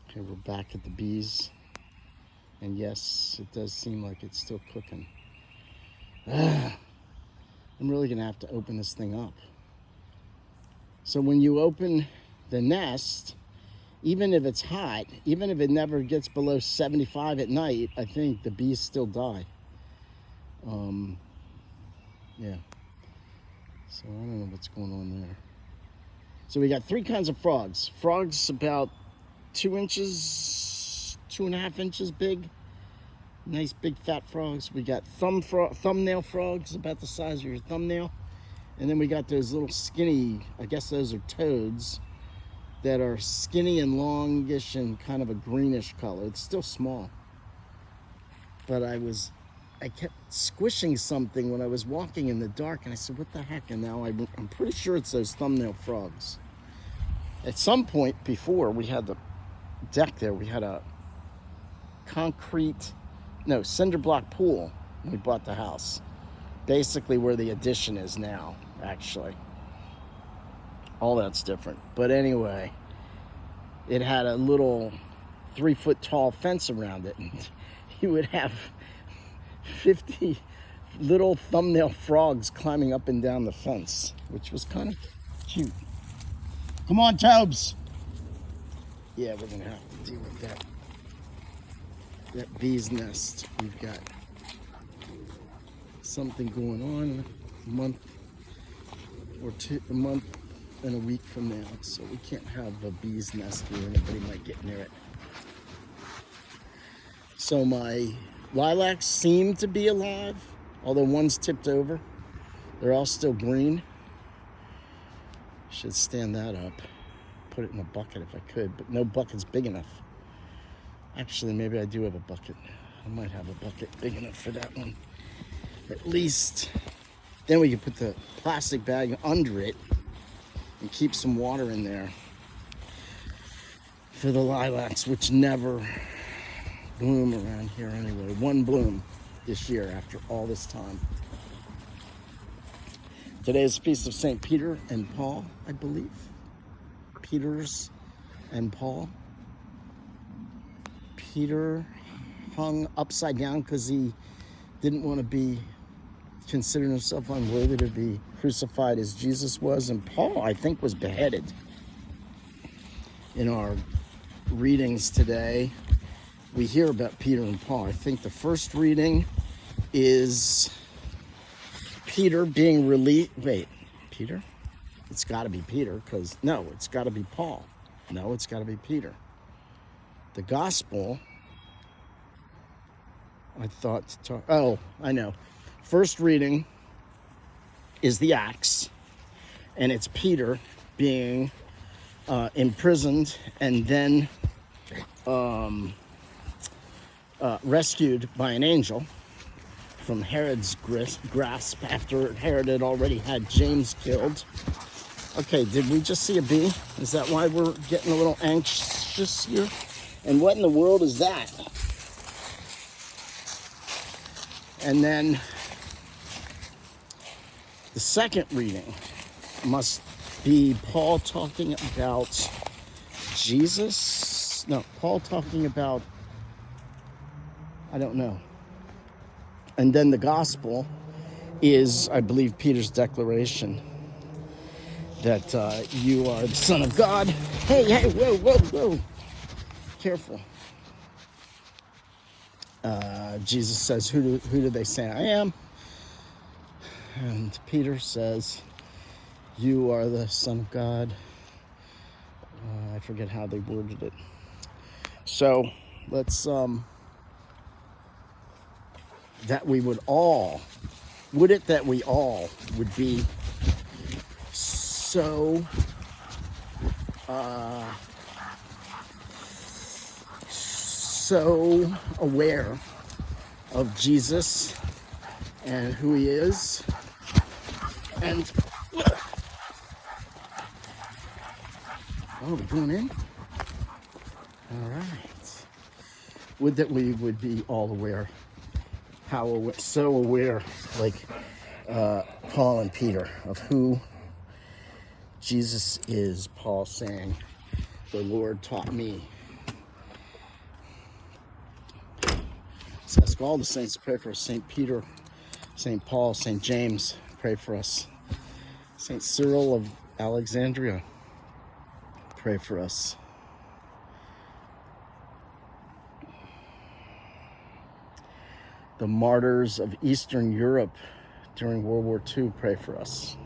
Okay, we're back at the bees. And yes, it does seem like it's still cooking. I'm really going to have to open this thing up. So when you open the nest, even if it's hot, even if it never gets below 75 at night, I think the bees still die. Yeah. So I don't know what's going on there. So we got three kinds of frogs. Frogs about 2 inches, 2.5 inches big. Nice big fat frogs. We got thumbnail frogs about the size of your thumbnail. And then we got those little skinny, I guess those are toads, that are skinny and longish and kind of a greenish color. It's still small. But I kept squishing something when I was walking in the dark, and I said, what the heck? And now I'm pretty sure it's those thumbnail frogs. At some point before, we had the deck there. We had a cinder block pool when we bought the house. Basically where the addition is now, actually. All that's different. But anyway, it had a little 3-foot tall fence around it, and you would have 50 little thumbnail frogs climbing up and down the fence, which was kind of cute. Come on, Tobes. Yeah, we're gonna have to deal with that bee's nest. We've got something going on a month and a week from now, so we can't have a bee's nest here. Anybody might get near it. So my lilacs seem to be alive, although one's tipped over. They're all still green. Should stand that up, put it in a bucket if I could, but no bucket's big enough. Actually, maybe I do have a bucket. I might have a bucket big enough for that one. At least, then we can put the plastic bag under it and keep some water in there for the lilacs, which never bloom around here anyway. One bloom this year after all this time. Today is the Feast of St. Peter and Paul, I believe. Peter's and Paul. Peter hung upside down because he didn't want to be considered himself unworthy to be crucified as Jesus was. And Paul, I think, was beheaded. In our readings today, we hear about Peter and Paul. I think the first reading is Peter being released. Wait, Peter? It's got to be Peter, because no, it's got to be Paul. No, it's got to be Peter. The gospel, I thought to talk. Oh, I know. First reading is the Acts, and it's Peter being imprisoned and then rescued by an angel from Herod's grasp after Herod had already had James killed. Okay, did we just see a bee? Is that why we're getting a little anxious here? And what in the world is that? And then the second reading must be Paul talking about Jesus. No, Paul talking about, I don't know. And then the gospel is, I believe, Peter's declaration that you are the Son of God. Hey, whoa. Careful. Jesus says, who do they say I am? And Peter says, you are the Son of God. I forget how they worded it. So let's, that we would all, would it that we all would be so aware of Jesus and who he is, and we're going in. All right. Would that we would be all aware, so aware, like Paul and Peter, of who Jesus is. Paul saying, the Lord taught me ask all the saints to pray for us. St. Peter, St. Paul, St. James, pray for us. St. Cyril of Alexandria, pray for us. The martyrs of Eastern Europe during World War II, pray for us.